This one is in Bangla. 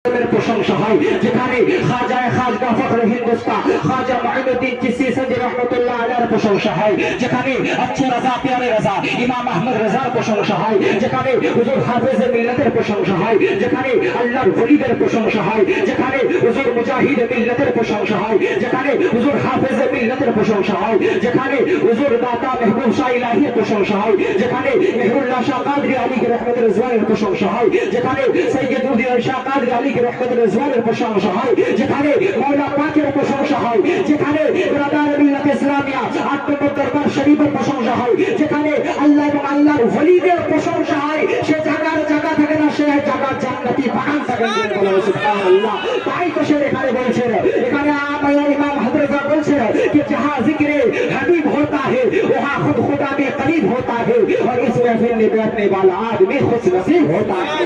প্রশংসা হয়, যেখানে খাজা ফখর হিন্দুস্তান খাজা মুঈনুদ্দিন চিশতি সদর রহমাতুল্লাহ আলাইহির প্রশংসা হয়, যেখানে अच्छे রাজা প্যারে রাজা ইমাম আহমদ রাজার প্রশংসা হয়, যেখানে হুজুর হাফেজে মিল্লাতের প্রশংসা হয়, যেখানে আল্লাহর ওলিদের প্রশংসা হয়, যেখানে হুজুর মুজাহিদ মিল্লাতের প্রশংসা হয়, যেখানে হুজুর হাফেজে মিল্লাতের প্রশংসা হয়, যেখানে হুজুর দাতা মেহবুব শাহ ইলাহির প্রশংসা হয়, যেখানে মেহরুল্লাহ শাহ কাদরি আলী রহমতুল্লাহ রিজওয়ানের প্রশংসা হয়, যেখানে সৈয়দুদ্দিন শাহ কাদরি আলী রহমতুল্লাহ রিজওয়ানের প্রশংসা হয়, যেখানে মাওলা পাকের প্রশংসা হয়, যেখানে রাদার মিল্লাত ইসলামিয়া ৮ নম্বর দরবার শরীফের প্রশংসা হয়, যেখানে আল্লাহ এবং আল্লাহর ওলিদের প্রশংসা হয়, সে জায়গা থাকে না, সে জায়গা জান্নাতি বাগান থাকে। সুবহানাল্লাহ। তাই তো সে এখানে বলছে, এখানে ইমাম হযরত বলছে कि जहां जिक्र हबीब होता है वहां खुद खुदा में करीब होता है और इस महफिल में बैठने वाला आदमी खुश नसीब होता है।